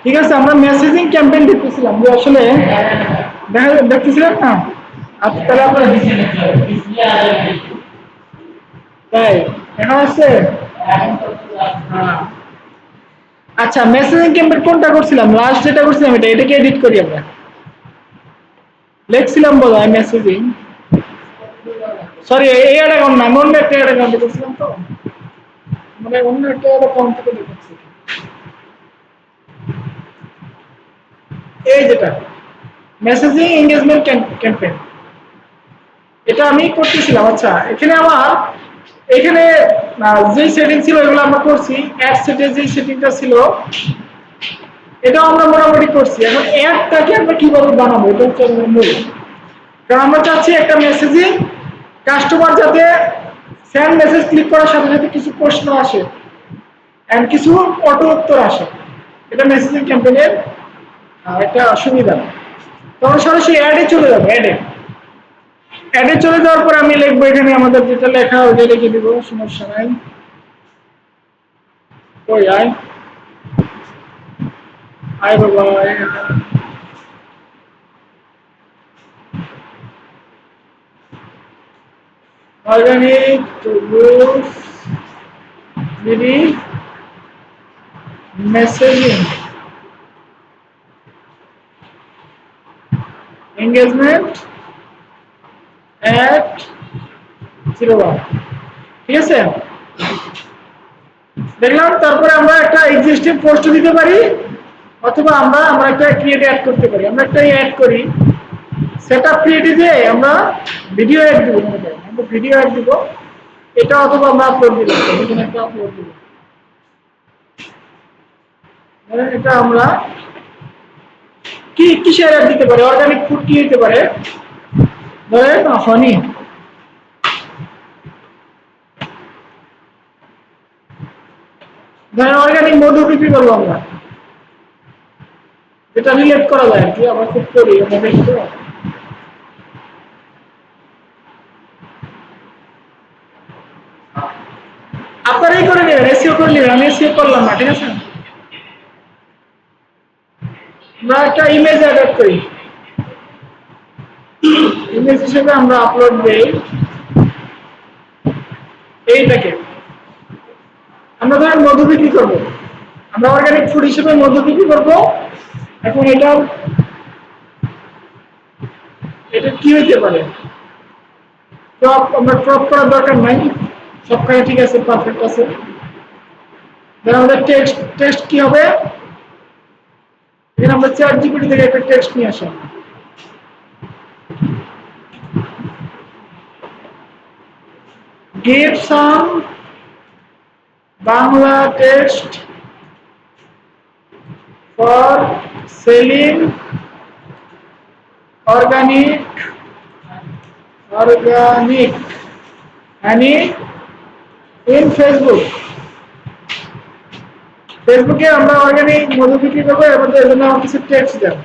ঠিক আছে, আমরা মেসেজিং ক্যাম্পেইন দেখতেছিলাম যে আসলে দেখতেছিলাম না। আচ্ছা তাহলে আপনার তাই এখন আছে। হ্যাঁ। আচ্ছা, মেসেজিং ক্যাম্পেইন কোনটা করছিলাম, লাস্ট যেটা করছিলাম এটাকে এডিট করি আমরা। লিখছিলাম বলো আই মেসেজিং, সরি এই অ্যাকাউন্ট না, অন্য একটা অ্যাকাউন্টে করছিলাম তো, মানে অন্য একটা অ্যাকাউন্ট থেকে দেখছি। এই যেটা মেসেজিং এনগেজমেন্ট ক্যাম্পেইন, এটা আমি করতেছিলাম। আচ্ছা এখানে আমার এখানে যে সেটিং ছিল এগুলো আমরা করছি, অ্যাড সেটের যে সেটিংটা ছিল এটাও আমরা মোটামুটি করছি। এখন অ্যাডটাকে আমরা কিভাবে বানাবো এটা হচ্ছে মূল, কারণ আমরা চাচ্ছি একটা মেসেজিং কাস্টমার যাতে সেন্ড মেসেজ ক্লিক করার সাথে সাথে কিছু প্রশ্ন আসে এন্ড কিছু অটো উত্তর আসে। এটা মেসেজিং ক্যাম্পেইনের একটা সুবিধা। তখন সরাসরি অ্যাডে চলে যাবে, অ্যাডে চলে যাওয়ার পর আমি লিখবো এখানে আমাদের যেটা লেখা ওইটা লিখে দিব, সমস্যা নাই। কই আয় আয় বাবা অর্গানিক মেসেজিং এঙ্গেজমেন্ট অ্যাট 01, ঠিক আছে। দেখলাম তারপরে আমরা একটা এক্সিস্টিং পোস্ট দিতে পারি, অথবা আমরা আমরা একটা ক্রিয়েট অ্যাড করতে পারি। আমরা একটা অ্যাড করি, সেটআপ ক্রিয়েটে যে আমরা ভিডিও অ্যাড দিব, আমরা ভিডিও অ্যাড দিব এটা, অথবা আমরা আপলোড দিব, এখানে একটা আপলোড দিব। এটা আমরা কি কিসের অ্যাড দিতে পারি, অর্গানিক ফুড কি দিতে পারে, ধরেন হনি, ধরেন অর্গানিক মধু বিক্রি করবো আমরা, যেটা রিলেট করা যায় কি আমরা খুব করি আমরা দেখি তো। আপনারাই করে নেবেন, এসইও করে নেবেন, আমি এসইও করলাম না, ঠিক আছে। আমরা একটা ইমেজ অ্যাড করি, ইমেজ হিসেবে আমরা আপলোড দেই এইটাকে। আমরা ধরেন মধু বিক্রি করবো, আমরা অর্গানিক ফুড হিসেবে মধু বিক্রি করবো। এখন এটা এটা কি হইতে পারে, ক্রপ আমরা ক্রপ করার দরকার নাই, সবখানে ঠিক আছে, পারফেক্ট আছে। দেন আমাদের টেক্সট টেক্সট কি হবে, এখানে আমরা চ্যাট জিপিটি থেকে একটা টেক্সট নিয়ে আসি, give some Bangla text for selling organic honey in Facebook। ফেসবুকে আমরা অর্গানিক মধু বিক্রি করবো, এর জন্য আমার কিছু টেক্সট দেন,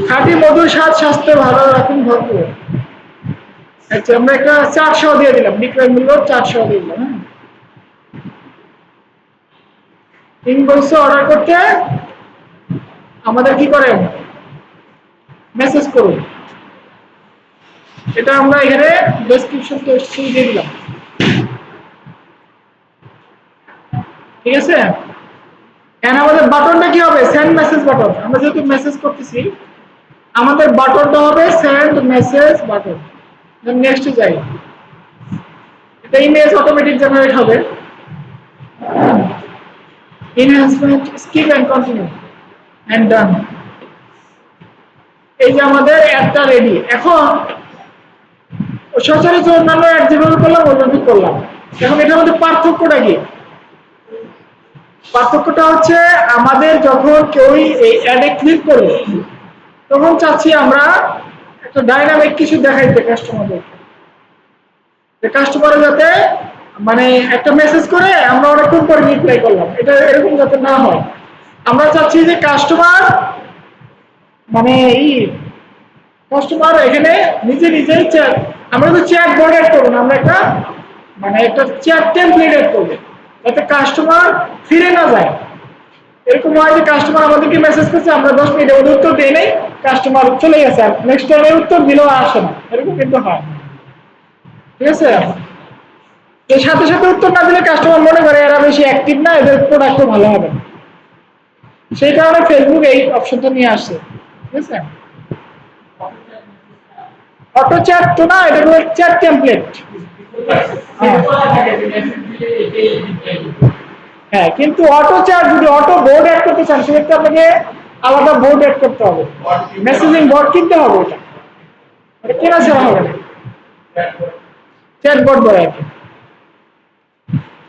খাঁটি মধুর স্বাদ স্বাস্থ্য ভালো রাখুন ভরপুর। আচ্ছা আমরা একটা 400 দিয়ে দিলাম, বিক্রয় মূল্য 400 দিয়ে দিলাম। হ্যাঁ, ইনভয়েসে অর্ডার করতে আমাদের কি করেন, মেসেজ করুন। এটা আমরা এখানে ডেসক্রিপশন টেক্সট দিয়ে দিলাম, ঠিক আছে। এন্ড আমাদের বাটনটা কি হবে, সেন্ড মেসেজ বাটন। আমরা যেহেতু মেসেজ করতেছি আমাদের বাটনটা হবে send message button. Then next যাই, এটা ইমেজ অটোমেটিক জেনারেট হবে, enhancement skip and continue and done। এই যে আমাদের অ্যাডটা রেডি। এখন সচরাচর অন্যান্য অ্যাড যেভাবে করলাম ওইভাবে করলাম। এখন এটার মধ্যে পার্থক্যটা কি, পার্থক্যটা হচ্ছে আমাদের যখন কেউ এই অ্যাডে ক্লিক করবে তখন চাচ্ছি আমরা একটা ডাইনামিক কিছু দেখাইতে কাস্টমারদের, কাস্টমার যাতে মানে একটা মেসেজ করে আমরা অনেকক্ষণ পরে রিপ্লাই করলাম, এটা এরকম যাতে না হয়। আমরা চাচ্ছি যে কাস্টমার মানে এই কাস্টমার এখানে নিজে নিজেই চ্যাট, আমরা তো চ্যাট বোর্ড এড করবো না, আমরা একটা মানে একটা চ্যাট টেমপ্লেট এড করবো যাতে কাস্টমার ফিরে না যায়। এরকম হয় যে কাস্টমার আমাদেরকে মেসেজ করছে, আমরা 10 মিনিটের মধ্যে উত্তর দিই নাই, কাস্টমার চলে গেছে, আর নেক্সট টাইমে উত্তর দিলেও আসে না, এরকম কিন্তু হয়। ঠিক আছে, এর সাথে সাথে উত্তর না দিলে কাস্টমার মনে করে এরা বেশি অ্যাক্টিভ না, এদের প্রোডাক্টও ভালো হবে না। সেই কারণে ফেসবুক এই অপশনটা নিয়ে আসছে। ঠিক আছে, অটো চ্যাট তো না, এটা হলো চ্যাট টেমপ্লেট। হ্যাঁ, কিন্তু অটো চ্যাট যদি অটো বোর্ড অ্যাড করতে চান সেক্ষেত্রে আপনাকে আলাদা বোর্ড অ্যাড করতে হবে, মেসেজিং বোর্ড কিনতে হবে, এটা কেনা ছাড়া হবে না, চ্যাট বোর্ড বলে আর কি।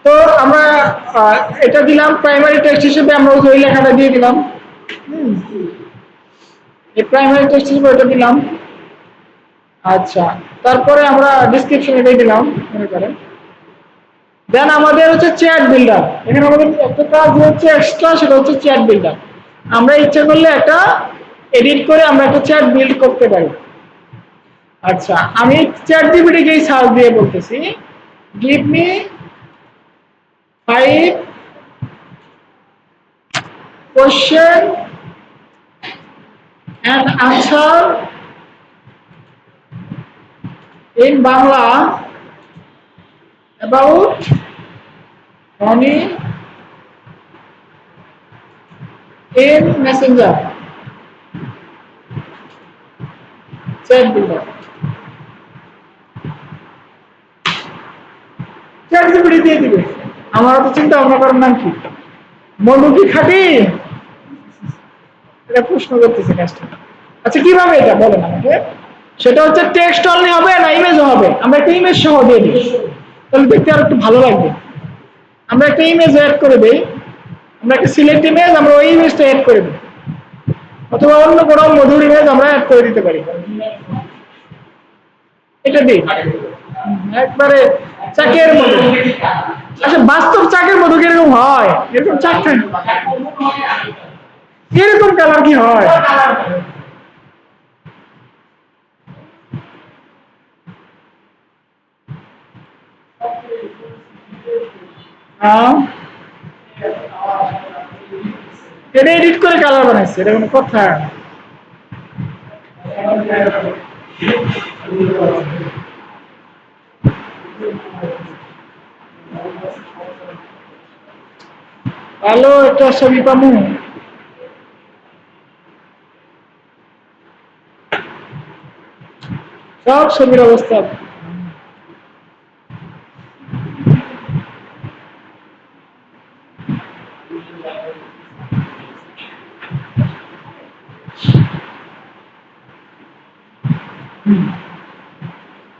তো আমরা এটা দিলাম প্রাইমারি টেক্সট হিসেবে, আমরা ওই লেখাটা দিয়ে দিলাম। এই প্রাইমারি টেক্সট হিসেবে ওটা দিলাম। আচ্ছা, তারপরে আমরা ডেসক্রিপশন এটাই দিলাম মনে করেন। দেন আমাদের হচ্ছে চ্যাট বিল্ডার, এখানে আমাদের একটা কাজ হচ্ছে এক্সট্রা, সেটা হচ্ছে চ্যাট বিল্ডার। আমরা ইচ্ছা করলে একটা এডিট করে আমরা একটা চ্যাট বিল্ড করতে পারি। আচ্ছা, আমি চ্যাট জিপিটিকেই সার্চ দিয়ে বলতেছি, give me 5 question and answer in Bangla about honey in messenger chat builder। Chat GPT দিয়ে দিবে। আমার তো চিন্তা ভাবনা করার নাম কি, মধু কি খাঁটি, এটা প্রশ্ন করতেছে কাস্টমার। আচ্ছা, কিভাবে এটা বলেন আমাকে। সেটা হচ্ছে টেক্সট অনলি হবে না ইমেজও হবে, আমরা একটা ইমেজ সহ দিয়ে দিই, তাহলে দেখতে আর একটু ভালো লাগবে। আমরা একটা ইমেজ অ্যাড করে দেই, আমরা একটা সিলেক্ট ইমেজ, আমরা ওই ইমেজটা অ্যাড করে দিই, অথবা অন্য কোনো মধুর ইমেজ আমরা অ্যাড করে দিতে পারি। এটা দিই একবারে চাকের মধু। আচ্ছা, বাস্তব চাকের মধু কিরকম হয়, এরকম চাক থাকে, এরকম কালার কি হয়? এটা এডিট করে কালার বানাইছে, এটা কোনো কথা? ভালো একটা ছবি পামু, সব ছবির অবস্থা।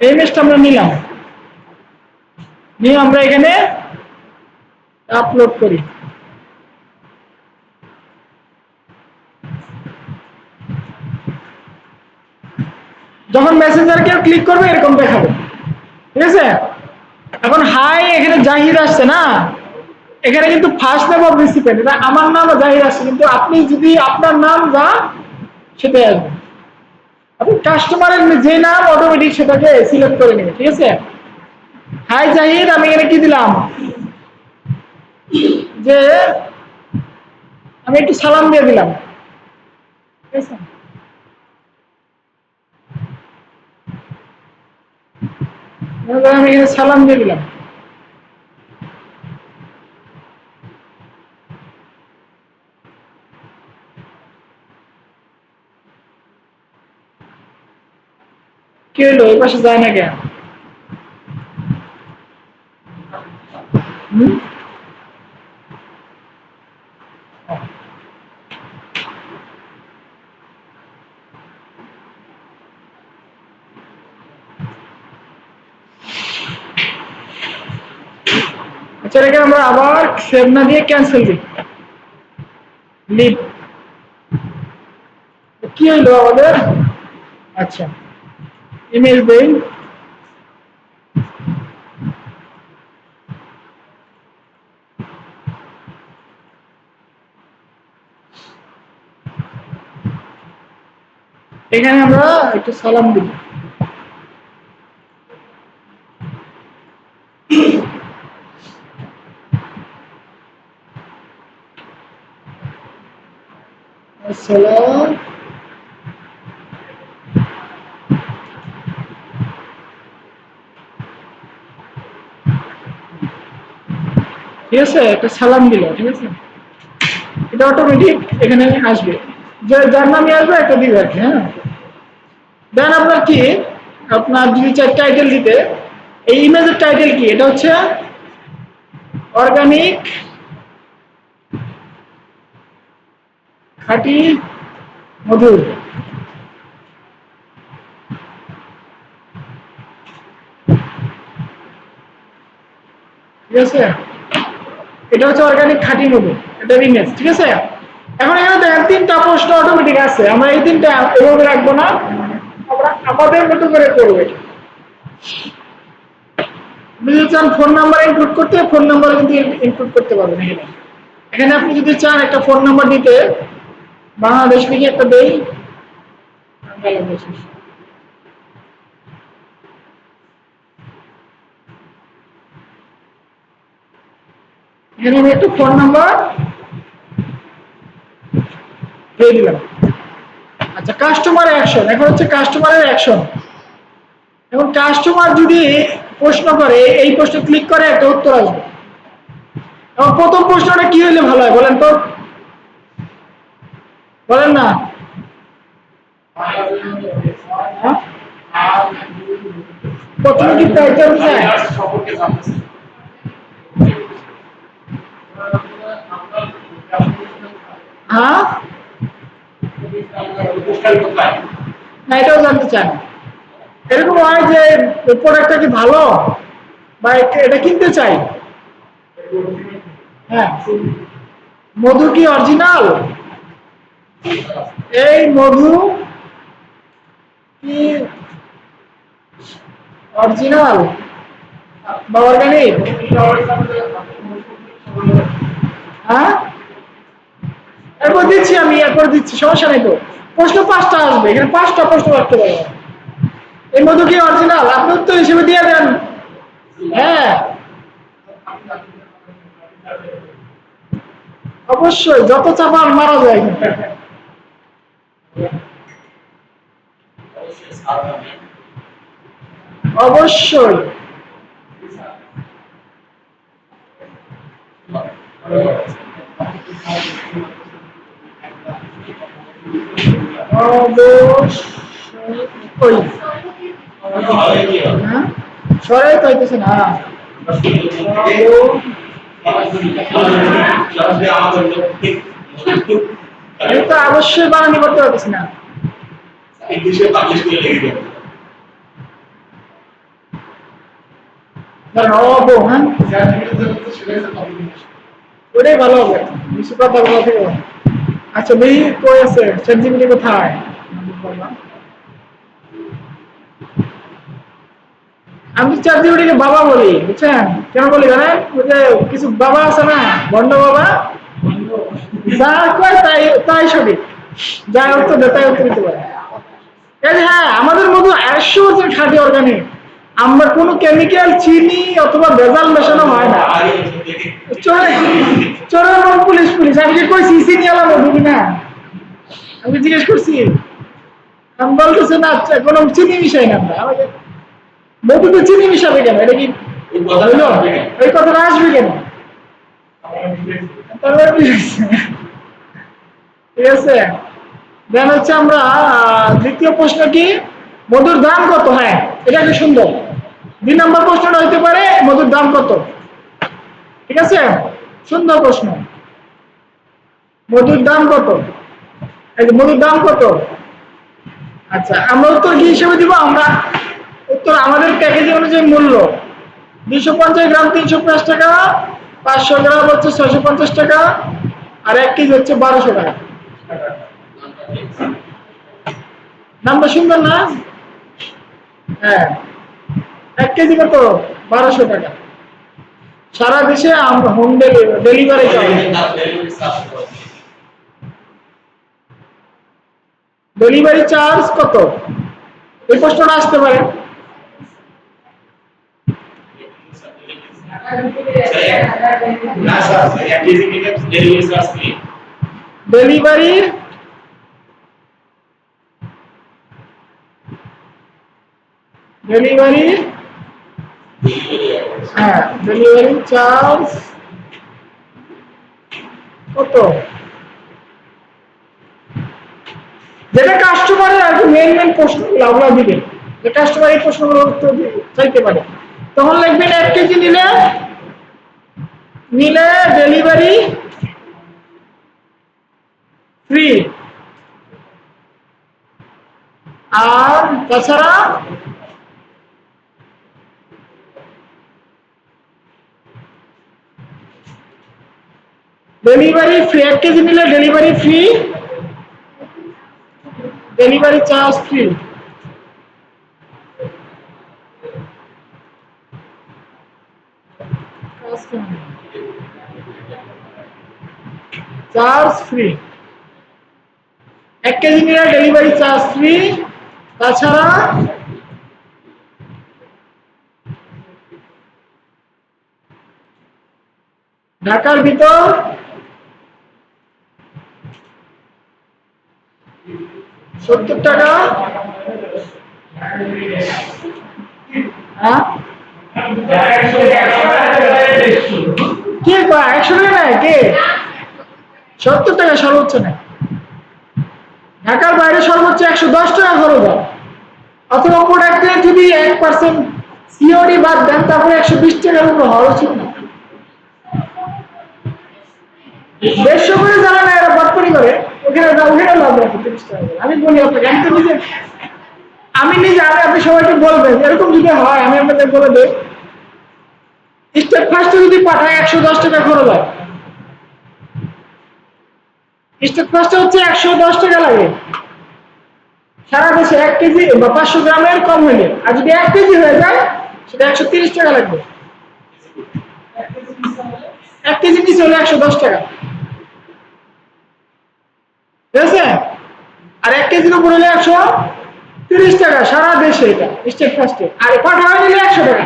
এই ইমেজটা আমরা নিলাম, নিয়ে আমরা এখানে আপলোড করি। যখন মেসেঞ্জার কেউ ক্লিক করবে এরকম দেখাবে। ঠিক আছে, এখন হাই এখানে জাহির আসছে না, এখানে কিন্তু ফার্স্ট নেম অফ রিসিপিয়েন্ট, এটা আমার নাম জাহির আসছে, কিন্তু আপনি যদি আপনার নাম যা সেটাই আসবে, আপনি কাস্টমারের যে নাম অটোমেটিক সেটাকে সিলেক্ট করে নেবে। ঠিক আছে, হাই জাহির, আমি এখানে কি দিলাম, যে আমি একটু সালাম দিয়ে দিলাম। ঠিক আছে, আমি এখানে সালাম দিয়ে দিলাম। কি হলো, এই পাশে যায় না কেন? আচ্ছা, এটাকে আমরা আবার সেভ না দিয়ে ক্যান্সেল দিই, লিভ। কি হইলো আমাদের? আচ্ছা, ইমেল দেই, এখানে আমরা একটু সালাম দিই। আসসালাম ঠিক আছে, একটা সালাম দিল, ঠিক আছে, এটা অটোমেটিক এখানে আসবে, যে যার নামে আসবে একটা দিবে আর কি। হ্যাঁ, দেন আপনার কি, আপনার যদি চাই টাইটেল দিতে, এই ইমেজের টাইটেল কি, এটা হচ্ছে অর্গানিক খাঁটি মধু, ঠিক আছে, এটা হচ্ছে অর্গানিক খাঁটি মধু, এটা ইমেজ, ঠিক আছে। এখন এখানে দেখেন তিনটা প্রশ্ন অটোমেটিক আছে, আমরা এই তিনটা এভাবে রাখবো না, আমরা আমাদের মতো করে করবো এটা। আপনি যদি চান ফোন নাম্বার ইনপুট করতে, ফোন নাম্বার কিন্তু ইনপুট করতে পারবেন এখানে। এখানে আপনি যদি চান একটা ফোন নাম্বার দিতে, বাংলাদেশ লিখে একটা দেই, এখানে আমি একটা ফোন নাম্বার দিয়ে দিলাম। আচ্ছা, কাস্টমার অ্যাকশন, এখন হচ্ছে কাস্টমারের অ্যাকশন। এখন কাস্টমার যদি প্রশ্ন করে, এই প্রশ্ন ক্লিক করে একটা উত্তর আসবে। এখন প্রথম প্রশ্নটা কি হইলে ভালো হয় বলেন তো, বলেন না। হ্যাঁ? প্রথমে কি প্রাইস জানতে চায়? হ্যাঁ, না এটাও জানতে চায় না। এরকম হয় যে প্রোডাক্টটা কি ভালো, বা এটা কিনতে চাই। হ্যাঁ, মধু কি অরিজিনাল, এই মধু কি অরিজিনাল বা অর্গানিক। হ্যাঁ, এরপর দিচ্ছি আমি, এরপর দিচ্ছি, সমস্যা নেই তো। প্রশ্ন পাঁচটা আসবে, এখানে পাঁচটা প্রশ্ন রাখতে পারবো। এই মধু কি অরিজিনাল, আপনি উত্তর হিসেবে দিয়ে দেন হ্যাঁ। অবশ্যই, যত চাপান মারা যায় কিন্তু। অবশ্যই। অবশ্যই। হ্যাঁ, সরাই পাইতেছে না। আমি তো অবশ্যই বানানি করতে পারতেছি না। অব, হ্যাঁ, ওটাই ভালো হবে, বেশি কথা বলা থেকে। আচ্ছা, দেখি কই আছে চ্যাটজিপিটি, কোথায়? আমি চ্যাটজিপিটিকে বাবা বলি, বুঝছেন কেন বলি জানেন? ওই যে কিছু বাবা আছে না, ভণ্ড বাবা, যা কয় তাই তাই সঠিক, যা উত্তর দেয় তাই উত্তর দিতে পারে। এই যে হ্যাঁ, আমাদের মতো 100% খাঁটি অর্গানিক, আমরা কোনো কেমিক্যাল, চিনি অথবা ভেজাল মেশানো হয় না। চোরে চোরের নাম পুলিশ, পুলিশ আমি কি কইছি চিনি আলা মধু না? আমি জিজ্ঞেস করছি, আমি বলতেছে না কোনো চিনি মিশাই না আমরা। আমাকে মধুতে চিনি মিশাবে কেন, এটা কি হইলো? এই কথাটা আসবে কেন? তাহলে ঠিক আছে। দেন হচ্ছে আমরা দ্বিতীয় প্রশ্ন কি, মধুর দাম কত? হ্যাঁ, এটা কি সুন্দর। 2 নম্বর প্রশ্নটা হইতে পারে মধুর দাম কত, ঠিক আছে, সুন্দর প্রশ্ন। মধুর দাম কত, এই যে মধুর দাম কত। আচ্ছা, আমরা উত্তর কি হিসেবে দিব, আমরা উত্তর আমাদের প্যাকেজ অনুযায়ী মূল্য 250 গ্রাম 350 টাকা, 500 গ্রাম হচ্ছে 650 টাকা, আর 1 কেজি হচ্ছে 1200 টাকা। নামটা সুন্দর না? হ্যাঁ, 1 কেজি কত, 1200 টাকা। সারা দেশে আমরা হোম ডেলিভারি ডেলিভারি চার্জ কত, এই প্রশ্নটা আসতে পারে। ডেলিভারি ডেলিভারি, হ্যাঁ ডেলিভারি চার্জ কত, যেটা কাস্টমারের আর কি মেন মেন প্রশ্নগুলো আমরা দিবেন, যে কাস্টমার এই প্রশ্নগুলো উত্তর চাইতে পারে, তখন লিখবেন 1 কেজি নিলে নিলে ডেলিভারি ফ্রি, আর তাছাড়া ডেলিভারি ফ্রি, 1 কেজি নিলে delivery free, delivery charge free. Charge free, 1 KG নিলে ডেলিভারি চার্জ ফ্রি, তাছাড়া ঢাকার ভিতর 70 টাকা, হ্যাঁ কে কয় 100 টাকা নেয়, কে 70 টাকা সর্বোচ্চ নেয়, ঢাকার বাইরে সর্বোচ্চ 110 টাকা খরচ হয়, অথবা প্রোডাক্টে যদি 1% সিওডি বাদ দেন তারপরে 120 টাকার উপর হওয়া উচিত না। 150 করে যারা না এরা বাটপারি করে, ওখানে ওখানে লাভ রাখে 30 টাকা করে। আমি বলি আপনাকে, আমি তো নিজে আপনি সবাইকে বলবেন এরকম যদি হয়, আমি আপনাদের বলে দেই, স্টেট ফার্স্টে যদি পাঠায় 110 টাকা খরচ হয়, স্টেট ফার্স্টে হচ্ছে 110 টাকা লাগে সারা দেশে 1 কেজি বা 500 গ্রামের কম হইলে, আর যদি 1 কেজি হয়ে যায় সেটা 130 টাকা লাগবে, 1 কেজি নিচে হলে 110 টাকা, ঠিক আছে, আর 1 কেজির উপর হলে 130 টাকা সারা দেশে, এটা স্টেট ফার্স্টে, আর পাঠানো নিলে 100 টাকা,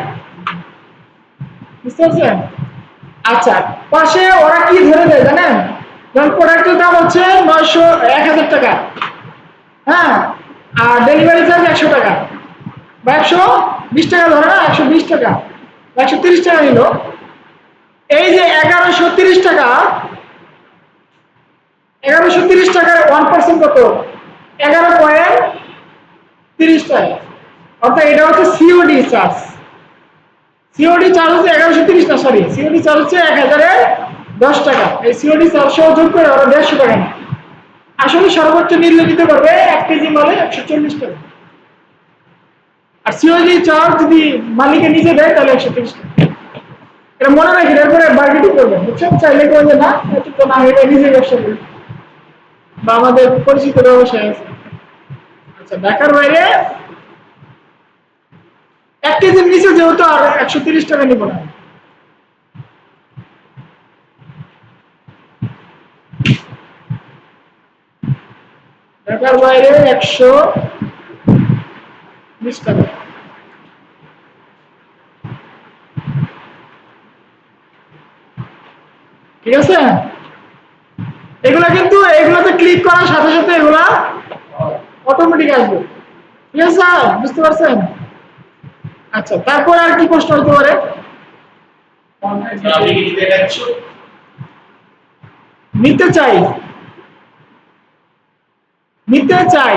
বুঝতে পারছেন? আচ্ছা, পাশে ওরা কি ধরে দেয় জানেন, যেমন প্রোডাক্টের দাম হচ্ছে 1000 টাকা, হ্যাঁ, আর ডেলিভারি চার্জ 100 টাকা বা 120 টাকা, ধরে না 120 টাকা বা 130 টাকা নিল, এই যে 1130 টাকা, 1130 টাকার 1% কত, 11.30 টাকা, অর্থাৎ এটা হচ্ছে সিওডি চার্জ, সিওডি চার্জ হচ্ছে 1130, না সরি, সিওডি চার্জ হচ্ছে 1010 টাকা, এই সিওডি চার্জ সহ যোগ করে ওরা 150 টাকা নেয়, আসলে সর্বোচ্চ নির্লে দিতে পারবে 1 কেজি মালে 140 টাকা, আর সিওডি চার্জ যদি মালিকে নিজে দেয় তাহলে 130 টাকা, এটা মনে রাখেন, এরপরে মার্কেটিং করবেন, বুঝছেন, চাইলে করবে না, এটা তো না এটা নিজে ব্যবসা করবে বা আমাদের পরিচিত ব্যবসায় আছে। আচ্ছা, ঢাকার বাইরে 1 কেজির নিচে যেহেতু আর 130 টাকা নিব না, ঢাকার বাইরে 120 টাকা, ঠিক আছে, এগুলা কিন্তু এগুলাতে ক্লিক করার সাথে সাথে এগুলা অটোমেটিক আসবে, ঠিক আছে স্যার, বুঝতে পারছেন? আচ্ছা, তারপর আর কি প্রশ্ন হতে পারে? নিতে চাই, নিতে চাই,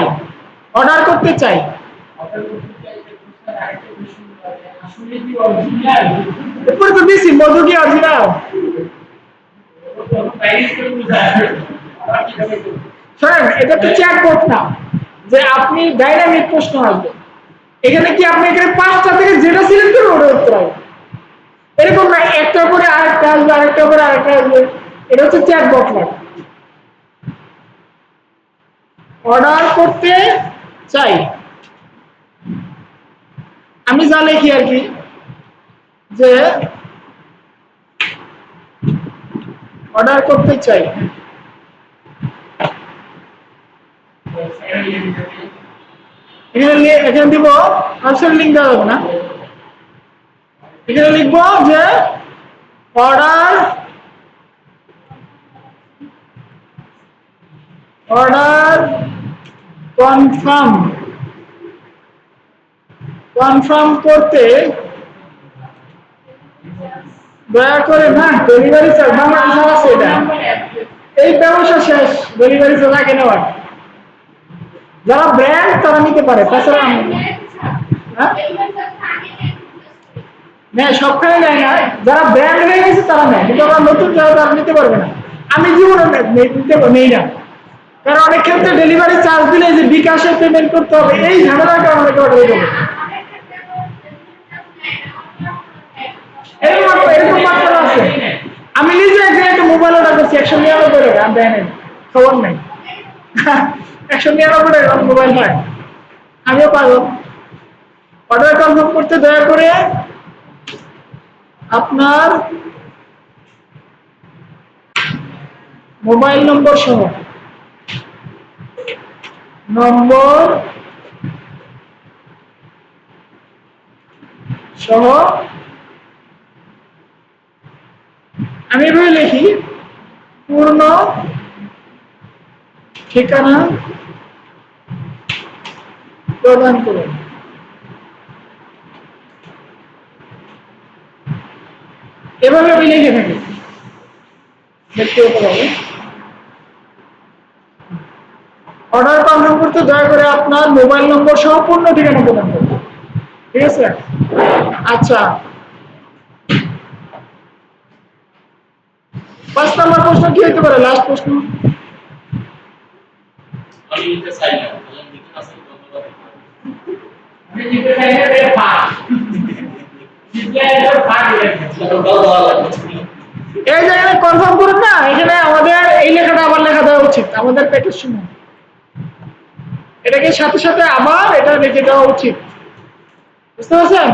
অর্ডার করতে চাই, এরপরে তো দিছি মধু কি অরিজিনাল, শোনেন, এটা তো চ্যাটবট না যে আপনি ডাইনামিক প্রশ্ন আসবে, এখানে কি আপনি এখানে 5টা থেকে যেটা সিলেক্ট করবেন ওটা উত্তর হবে, এরকম না একটা করে আরেকটা আসবে, আরেকটা করে আরেকটা আসবে, এটা হচ্ছে চ্যাটবট না। অর্ডার করতে চাই, আমি যা লিখি আর কি, যে অর্ডার করতে চাই, এখানে দিব, ওয়েবসাইট লিংক দেওয়া যাবে না, এখানে লিখবো যে অর্ডার অর্ডার কনফার্ম কনফার্ম করতে দয়া করে না ডেলিভারি চার্জ বাংলাদেশে আছে এটা এই ব্যবসা শেষ ডেলিভারি চার্জ আগে নেওয়ার যারা ব্র্যান্ড তারা নিতে পারে তাছাড়া হ্যাঁ হ্যাঁ সবখানে নেয় না যারা ব্র্যান্ড হয়ে গেছে তারা নেয় কিন্তু আমরা নতুন যারা তারা নিতে পারবে না আমি জীবনে নিতে নেই না কারণ অনেক ক্ষেত্রে ডেলিভারি চার্জ দিলে যে বিকাশে পেমেন্ট করতে হবে এই ঝামেলাটা অনেকে অর্ডার দেবে এরকম মাত্রা আছে আমি নিজে একদিন একটা মোবাইল অর্ডার করছি 199 টাকা আমি দেয় নাই খবর নাই 199 টাকা মোবাইল পাই আমিও পাবো অর্ডার কনফার্ম করতে দয়া করে আপনার মোবাইল নম্বর সহ আমি এভাবে লিখি পূর্ণ ঠিকানা প্রদান করুন এভাবে আমি লিখে থাকি দেখতে হবে অর্ডার কনফার্ম করতে দয়া করে আপনার মোবাইল নম্বর সহ পূর্ণ ঠিকানা প্রদান করুন ঠিক আছে আচ্ছা 5 নম্বর প্রশ্ন কি হতে পারে লাস্ট প্রশ্ন আমি নিতে চাই না আমি নিতে আসলে ধন্যবাদ আমি নিতে চাই না রে পাস এই জায়গায় কনফার্ম করুন না এখানে আমাদের এই লেখাটা আবার লেখা দেওয়া উচিত আমাদের পেটের সময় এটাকে সাথে সাথে আবার এটা লিখে দেওয়া উচিত বুঝতে পারছেন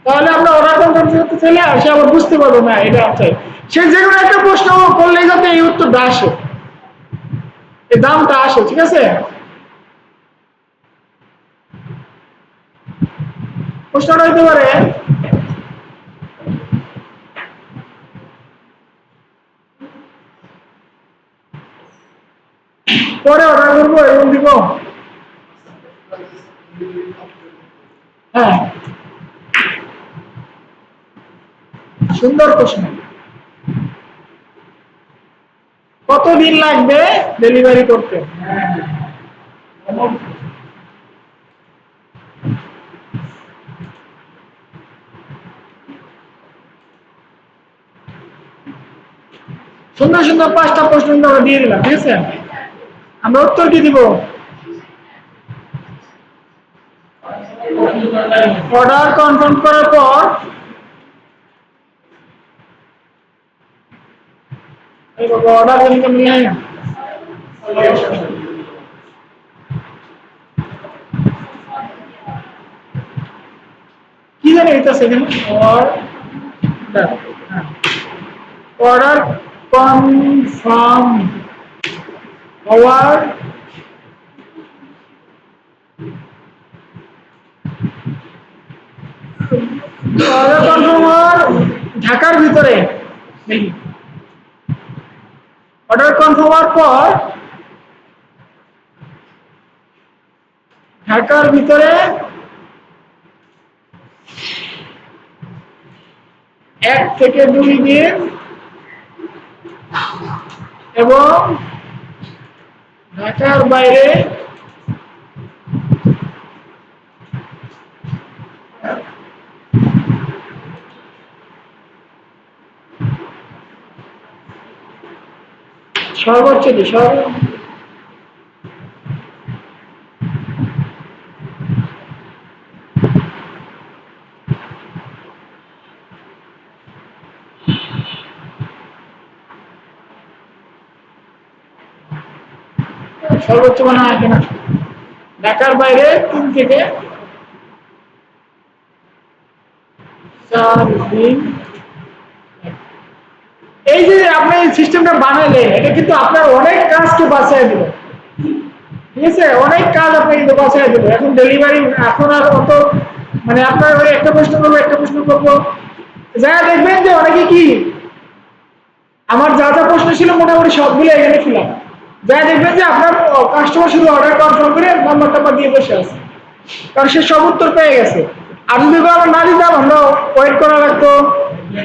তাহলে আমরা অর্ডার কনফার্ম করতে চাইলে সে আবার বুঝতে পারবো না এটা আছে সে যে কোনো একটা প্রশ্ন করলেই যাতে এই উত্তরটা আসে এই দামটা আসে ঠিক আছে প্রশ্নটা হইতে পারে পরে অর্ডার করবো এবং দিব হ্যাঁ সুন্দর প্রশ্ন কতদিন লাগবে ডেলিভারি করতে সুন্দর সুন্দর 5টা প্রশ্ন আমরা দিয়ে দিলাম ঠিক আছে আমরা উত্তর কি দিব অর্ডার কনফার্ম করার পর অর্ডার কনফার্ম নিয়ে কি জানি এটা সেকেন্ড অর্ডার কনফার্ম হওয়ার ঢাকার ভিতরে অর্ডার কনফার্ম হওয়ার পর ঢাকার ভিতরে 1 থেকে 2 দিন এবং ঢাকার বাইরে সর্বোচ্চ মানে আসবে না ঢাকার বাইরে 3 থেকে 4 দিন এই যে আপনি সিস্টেমটা বানাইলেন এটা কিন্তু আপনার অনেক কাজকে বাঁচিয়ে দিল ঠিক আছে অনেক কাজ আপনি কিন্তু বাঁচিয়ে দিল এখন ডেলিভারি এখন আর অত মানে আপনার ওই একটা প্রশ্ন করবো যা দেখবেন যে অনেকে কি আমার যা যা প্রশ্ন ছিল মোটামুটি সবগুলো এখানে ছিলাম যা দেখবেন যে আপনার কাস্টমার শুধু অর্ডার কনফার্ম করে নাম্বার দিয়ে বসে আছে কারণ সে সব উত্তর পেয়ে গেছে। আর যদি আমরা না দিতাম, আমরা ওয়েট করা লাগতো,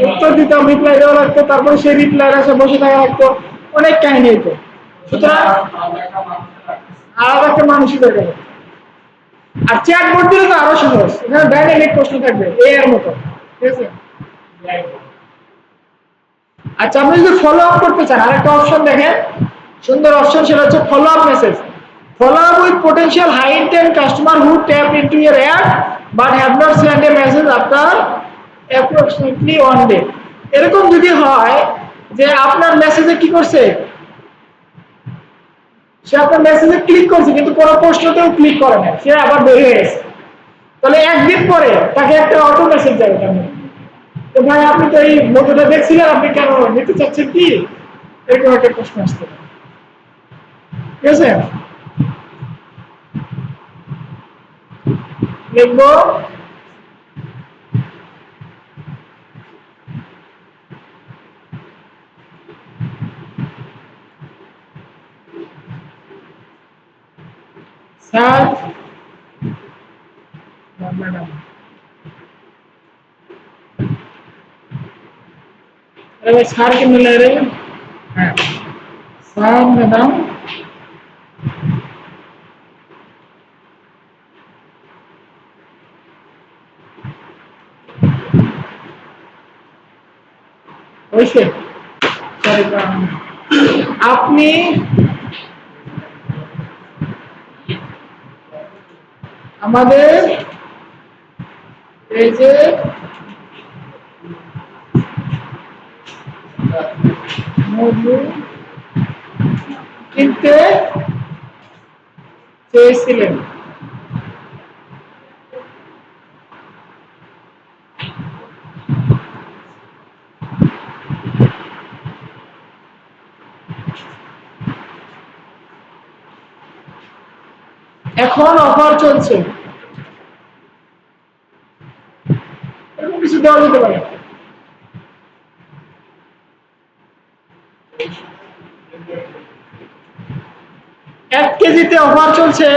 উত্তর দিতাম, রিপ্লাই দেওয়া লাগতো, তারপরে সেই রিপ্লাই আসে বসে থাকা লাগতো, অনেক কাহিনী হতো। সুতরাং আলাদা একটা মানুষই দরকার। আর চ্যাট বোর্ড দিলে তো আরো সহজ, এখানে ডাইনামিক প্রশ্ন থাকবে এ এর মতো, ঠিক আছে। আচ্ছা, আপনি যদি ফলো আপ করতে চান, আরেকটা অপশন দেখেন, সুন্দর অপশন, সেটা হচ্ছে follow up message. Follow up with potential high intent customer who tap into your ad but have not send a message after approximately 1 day. এরকম যদি হয় যে আপনার মেসেজে কি করছে, সে আপনার মেসেজে ক্লিক করছে কিন্তু কোনো প্রশ্নতেও ক্লিক করে না, সে আবার বের হয়ে গেছে, তাহলে একদিন পরে তাকে একটা অটো মেসেজ যাবে কেন, তো ভাই আপনি তো এই লোকটা দেখছিলেন, আপনি কেন নিতে চাচ্ছেন কি, এরকম একটা প্রশ্ন আসতে পারে, ঠিক আছে। লিখবো স্যার ম্যাডাম, अरे স্যার কে মিলে রে, হ্যাঁ স্যার ম্যাডাম হয়েছে, সরি আপনি আমাদের এই যে মধু কিনতে চেয়েছিলেন, এখন অফার চলছে, এরকম কিছু দেওয়া যেতে পারে। 1 কেজিতে অফার চলছে,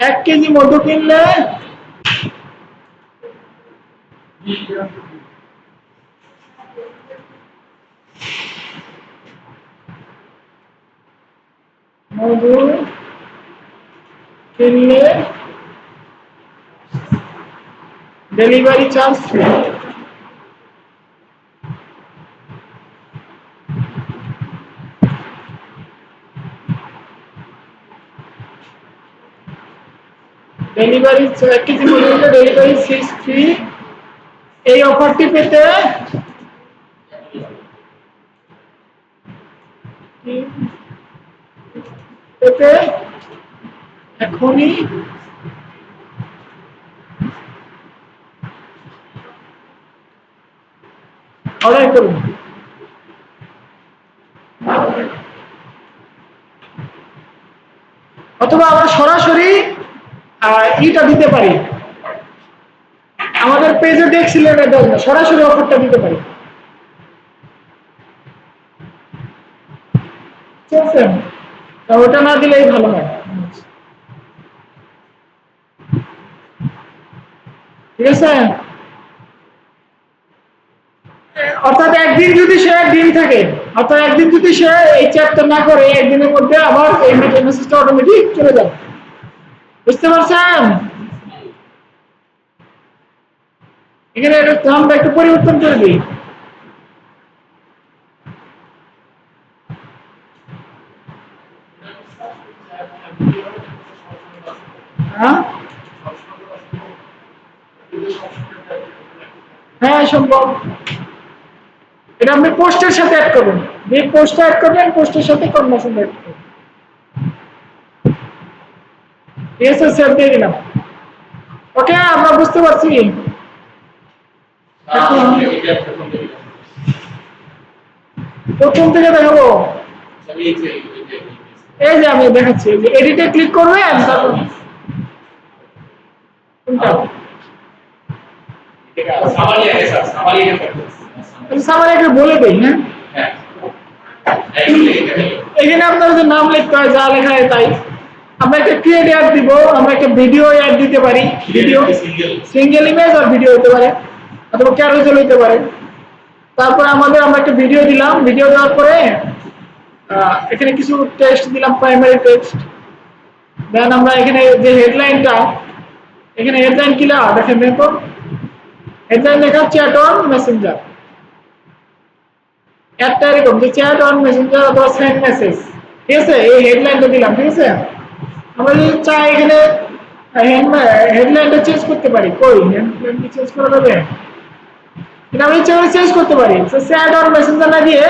1 কেজি মধু কিনলে মধু কিনলে delivery charge free. Delivery 1 KG মধুতে ডেলিভারি ফ্রি। এই অফারটি পেতে পেতে এখনই অর্ডার করুন। অথবা আমরা সরাসরি ইটা দিতে পারি, আমাদের পেজে দেখছিলেন, সরাসরি অফারটা দিতে পারি, বুঝছেন? তা ওটা না দিলেই ভালো হয়, ঠিক আছে। অর্থাৎ একদিন যদি সে ডিম থাকে, অর্থাৎ একদিন যদি সে এই চ্যাপ্টার না করে, একদিনের মধ্যে আবার এই মেসেজটা অটোমেটিক চলে যাবে, বুঝতে পারছেন? এখানে আমরা একটু পরিবর্তন করে দিই, হ্যাঁ হ্যাঁ সম্ভব। এটা আপনি পোস্টের সাথে অ্যাড করবেন, যে পোস্টটা অ্যাড করবেন পোস্টের সাথে কনভার্সন অ্যাড করবেন, ঠিক আছে। সেভ দিয়ে দিলাম, ওকে, আমরা বুঝতে পারছি। প্রথম থেকে দেখাবো, এই যে আমি দেখাচ্ছি, এডিটে ক্লিক করবেন, তারপর কোনটা সামারি একটা বলে দেই, হ্যাঁ এখানে আপনার যে নাম লিখতে হয়, যা লেখা হয় তাই, আমরা একটা ক্রিয়েট অ্যাড দিব, আমরা একটা ভিডিও অ্যাড দিতে পারি, ভিডিও সিঙ্গেল ইমেজ আর ভিডিও হতে পারে অথবা ক্যারোসেল হতে পারে। তারপরে আমরা একটা ভিডিও দিলাম, ভিডিও দেওয়ার পরে এখানে কিছু টেক্সট দিলাম, প্রাইমারি টেক্সট। দেন আমরা এখানে যে হেডলাইনটা, এখানে হেডলাইন কি লেখা দেখেন, দেখো হেডলাইন লেখা চ্যাট অন মেসেঞ্জার। একটা এরকম যে চ্যাট অন মেসেঞ্জার অথবা সেন্ড মেসেজ, ঠিক আছে, এই হেডলাইনটা দিলাম, ঠিক আছে। আমরা যদি চাই এখানে হেডলাইনটা চেঞ্জ করতে পারি, কই হেডলাইন কি চেঞ্জ করা যাবে? এটা আমি ইচ্ছা করে চেঞ্জ করতে পারি, চ্যাট অন মেসেঞ্জার না দিয়ে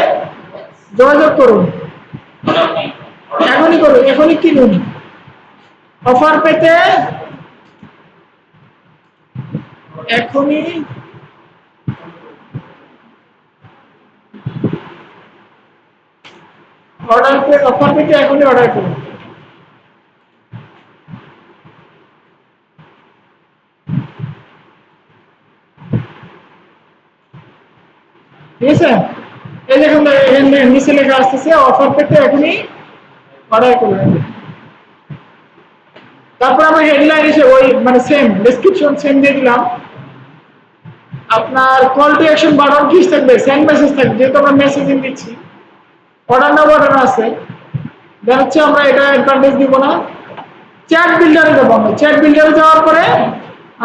যোগাযোগ করুন, এখনই করুন, এখনই কিনুন, অফার পেতে এখনই অফার পেতে এখনই অর্ডার করুন। ঠিক আছে, এই দেখুন নিচে লেখা আসতেছে অফার পেতে এখনই অর্ডার করুন। তারপর আমরা হেডলাইন হিসেবে ওই মানে সেম ডেসক্রিপশন সেম দিয়ে দিলাম। আপনার কল টু অ্যাকশন বাটন কি থাকবে, সেন্ড মেসেজ থাকবে, যেহেতু আমরা মেসেজিং দিচ্ছি। অর্ডার নাও বাটন আছে, দেন হচ্ছে আমরা এটা অ্যাডভান্টেজ দিব না, চ্যাট বিল্ডারে যাব। আমরা চ্যাট বিল্ডারে যাওয়ার পরে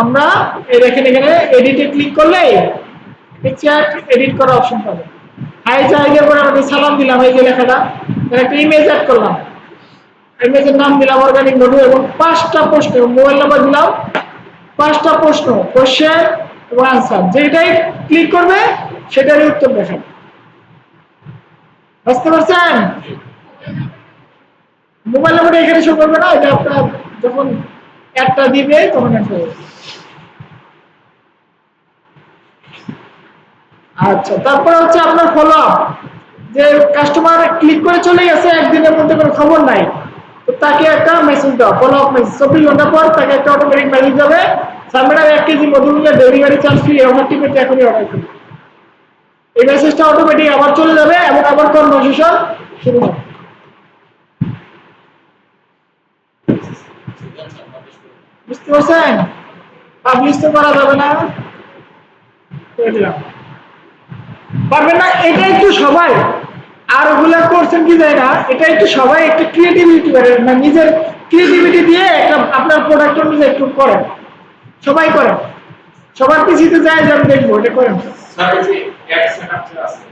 আমরা এই দেখেন এখানে এডিটে ক্লিক করলে এই চ্যাট এডিট করার অপশন পাবে। হাই জায়গার পরে আমরা সালাম দিলাম, এই যে লেখাটা, একটা ইমেজ অ্যাড করলাম, ইমেজের নাম দিলাম অর্গানিক মধু এবং 5টা প্রশ্ন, মোবাইল নাম্বার দিলাম, 5টা প্রশ্ন, কোশ্চেন এবং আনসার, যেটাই ক্লিক করবে সেটারই উত্তর দেখাবে। বুঝতে পারছেন? মোবাইল নাম্বারটা এখানে শো করবে না, এটা আপনার যখন অ্যাডটা দিবে তখন অ্যাড হবে। আচ্ছা, তারপরে হচ্ছে আপনার ফলো আপ, যে কাস্টমার ক্লিক করে চলে গেছে, একদিনের মধ্যে কোনো খবর নাই, তো তাকে একটা মেসেজ দাও, ফলো আপ মেসেজ, 24 ঘন্টা পর তাকে একটা অটোমেটিক মেসেজ যাবে, সামনে 1 কেজি মধুমূল্যের ডেলিভারি চার্জ ফ্রি, অফারটি পেতে এখনই অর্ডার করুন। এই মেসেজটা অটোমেটিক আবার চলে যাবে এবং আবার কনভারসেশন শুরু হবে। বুঝতে পারছেন? পাবলিশ তো করা যাবে না, পারবেন না, এটা একটু সবাই আর ওগুলা করছেন কি যায় না, এটা একটু সবাই একটু ক্রিয়েটিভিটি করে না, নিজের ক্রিয়েটিভিটি দিয়ে একটা আপনার প্রোডাক্ট অনুযায়ী একটু করেন, সবাই করেন, সবার পিছিয়ে যায় যে আমি দেখবো, এটা করেন। স্যার এই যে অ্যাড সেটআপ যে আছে,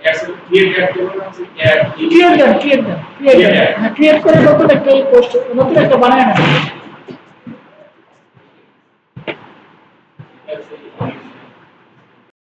অ্যাড সেটআপ ক্রিয়েট করতে হচ্ছে, অ্যাড ক্রিয়েট করে নতুন একটা পোস্ট, নতুন একটা বানায় না।